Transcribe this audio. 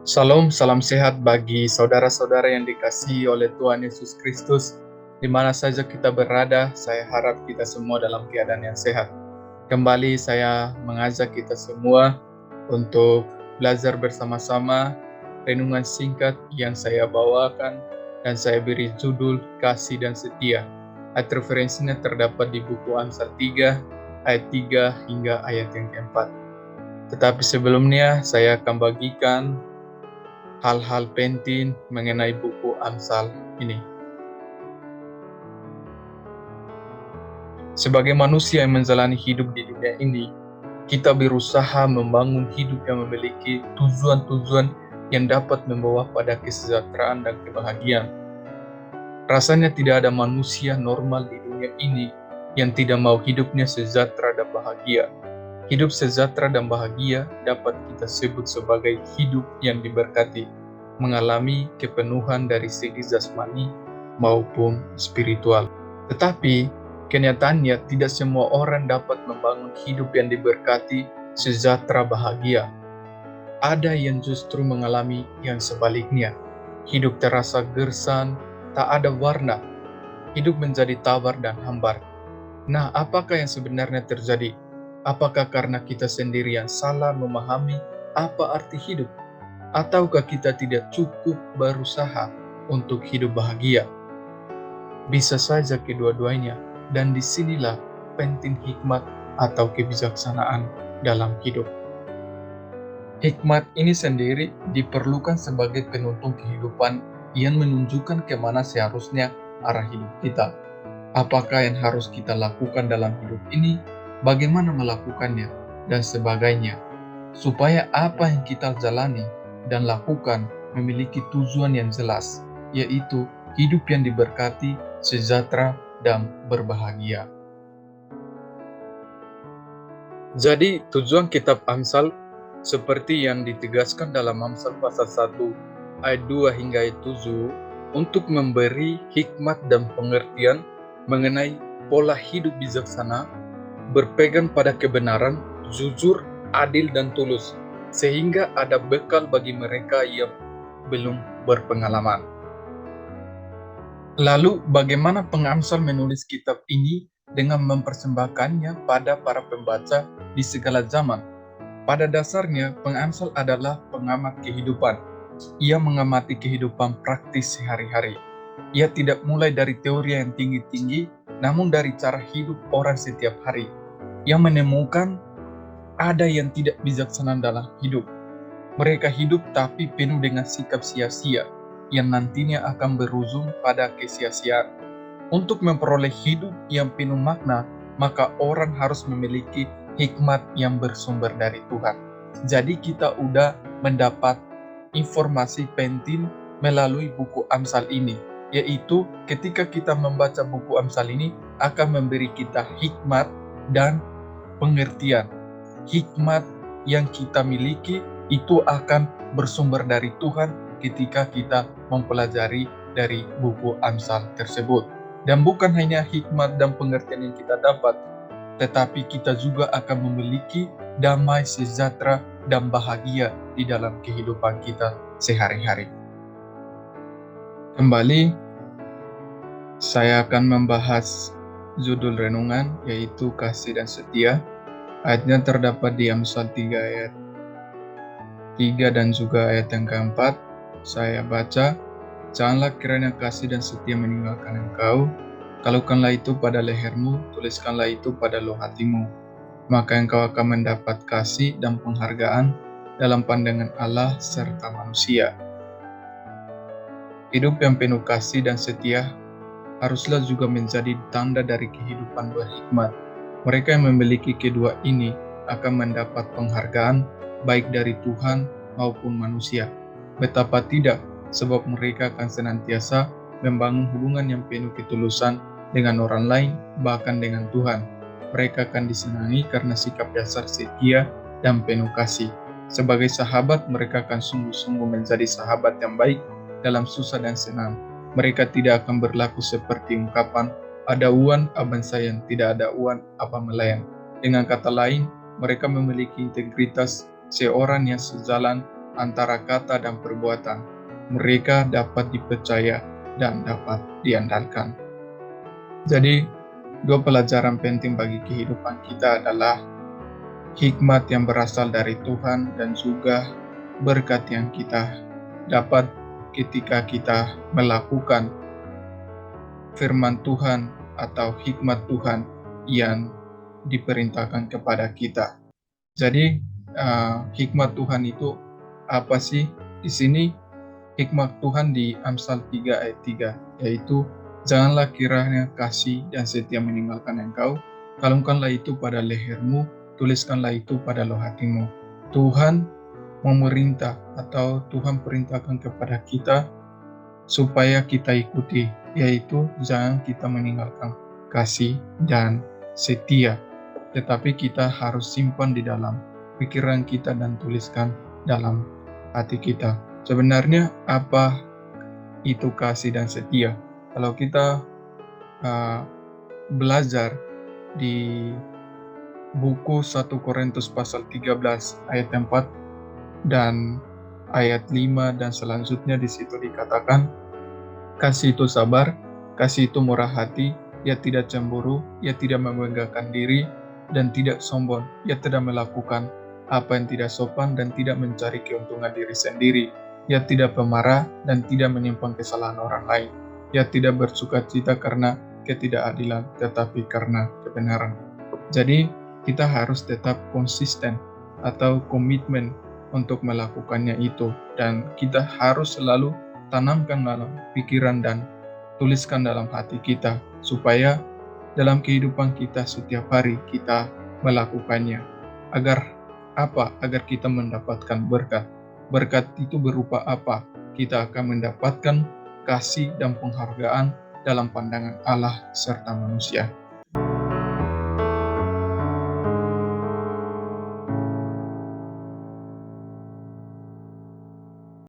Salam, salam sehat bagi saudara-saudara yang dikasihi oleh Tuhan Yesus Kristus. Di mana saja kita berada, saya harap kita semua dalam keadaan yang sehat. Kembali saya mengajak kita semua untuk belajar bersama-sama renungan singkat yang saya bawakan dan saya beri judul Kasih dan Setia. Ayat referensinya terdapat di buku Amsal 3, ayat 3 hingga ayat yang keempat. Tetapi sebelumnya saya akan bagikan hal-hal penting mengenai buku Amsal ini. Sebagai manusia yang menjalani hidup di dunia ini, kita berusaha membangun hidup yang memiliki tujuan-tujuan yang dapat membawa pada kesejahteraan dan kebahagiaan. Rasanya tidak ada manusia normal di dunia ini yang tidak mau hidupnya sejahtera dan bahagia. Hidup sejahtera dan bahagia dapat kita sebut sebagai hidup yang diberkati, mengalami kepenuhan dari segi jasmani maupun spiritual. Tetapi kenyataannya tidak semua orang dapat membangun hidup yang diberkati, sejahtera, bahagia. Ada yang justru mengalami yang sebaliknya. Hidup terasa gersang, tak ada warna. Hidup menjadi tawar dan hambar. Nah, apakah yang sebenarnya terjadi? Apakah karena kita sendiri yang salah memahami apa arti hidup? Ataukah kita tidak cukup berusaha untuk hidup bahagia? Bisa saja kedua-duanya, dan disinilah penting hikmat atau kebijaksanaan dalam hidup. Hikmat ini sendiri diperlukan sebagai penuntun kehidupan yang menunjukkan kemana seharusnya arah hidup kita. Apakah yang harus kita lakukan dalam hidup ini, bagaimana melakukannya, dan sebagainya. Supaya apa yang kita jalani dan lakukan memiliki tujuan yang jelas, yaitu hidup yang diberkati, sejahtera, dan berbahagia. Jadi tujuan kitab Amsal seperti yang ditegaskan dalam Amsal pasal 1 ayat 2 hingga ayat 7 untuk memberi hikmat dan pengertian mengenai pola hidup bijaksana, berpegang pada kebenaran, jujur, adil, dan tulus, sehingga ada bekal bagi mereka yang belum berpengalaman. Lalu, bagaimana pengamsal menulis kitab ini dengan mempersembahkannya pada para pembaca di segala zaman? Pada dasarnya, pengamsal adalah pengamat kehidupan. Ia mengamati kehidupan praktis sehari-hari. Ia tidak mulai dari teori yang tinggi-tinggi, namun dari cara hidup orang setiap hari. Ia menemukan ada yang tidak bijaksana dalam hidup. Mereka hidup tapi penuh dengan sikap sia-sia, yang nantinya akan berujung pada kesia-siaan. Untuk memperoleh hidup yang penuh makna, maka orang harus memiliki hikmat yang bersumber dari Tuhan. Jadi kita udah mendapat informasi penting melalui buku Amsal ini, yaitu ketika kita membaca buku Amsal ini akan memberi kita hikmat dan pengertian. Hikmat yang kita miliki itu akan bersumber dari Tuhan ketika kita mempelajari dari buku Amsal tersebut. Dan bukan hanya hikmat dan pengertian yang kita dapat, tetapi kita juga akan memiliki damai, sejahtera, dan bahagia di dalam kehidupan kita sehari-hari. Kembali, saya akan membahas judul renungan, yaitu Kasih dan Setia. Ayatnya terdapat di Amsal 3 ayat 3 dan juga ayat yang keempat. Saya baca, "Janganlah kiranya kasih dan setia meninggalkan engkau. Kalaukanlah itu pada lehermu, tuliskanlah itu pada loh hatimu. Maka engkau akan mendapat kasih dan penghargaan dalam pandangan Allah serta manusia." Hidup yang penuh kasih dan setia haruslah juga menjadi tanda dari kehidupan berhikmat. Mereka yang memiliki kedua ini akan mendapat penghargaan baik dari Tuhan maupun manusia. Betapa tidak, sebab mereka akan senantiasa membangun hubungan yang penuh ketulusan dengan orang lain, bahkan dengan Tuhan. Mereka akan disenangi karena sikap dasar setia dan penuh kasih. Sebagai sahabat, mereka akan sungguh-sungguh menjadi sahabat yang baik dalam susah dan senang. Mereka tidak akan berlaku seperti ungkapan, "Ada uan, abang sayang, tidak ada uan, apa melayang." Dengan kata lain, mereka memiliki integritas seorang yang sejalan antara kata dan perbuatan. Mereka dapat dipercaya dan dapat diandalkan. Jadi, dua pelajaran penting bagi kehidupan kita adalah hikmat yang berasal dari Tuhan dan juga berkat yang kita dapat ketika kita melakukan firman Tuhan atau hikmat Tuhan yang diperintahkan kepada kita. Jadi hikmat Tuhan itu apa sih? Di sini hikmat Tuhan di Amsal 3 ayat 3, yaitu janganlah kiranya kasih dan setia meninggalkan engkau, kalungkanlah itu pada lehermu, tuliskanlah itu pada loh hatimu. Tuhan memerintah atau Tuhan perintahkan kepada kita supaya kita ikuti, yaitu jangan kita meninggalkan kasih dan setia, tetapi kita harus simpan di dalam pikiran kita dan tuliskan dalam hati kita. Sebenarnya apa itu kasih dan setia? Kalau kita belajar di buku 1 Korintus pasal 13 ayat 4 dan ayat 5 dan selanjutnya, di situ dikatakan kasih itu sabar, kasih itu murah hati, ia tidak cemburu, ia tidak membanggakan diri dan tidak sombong, ia tidak melakukan apa yang tidak sopan dan tidak mencari keuntungan diri sendiri. Ia tidak pemarah dan tidak menyimpan kesalahan orang lain. Ia tidak bersukacita karena ketidakadilan, tetapi karena kebenaran. Jadi, kita harus tetap konsisten atau komitmen untuk melakukannya itu. Dan kita harus selalu tanamkan dalam pikiran dan tuliskan dalam hati kita, supaya dalam kehidupan kita setiap hari kita melakukannya. Agar apa? Agar kita mendapatkan berkat. Berkat itu berupa apa? Kita akan mendapatkan kasih dan penghargaan dalam pandangan Allah serta manusia.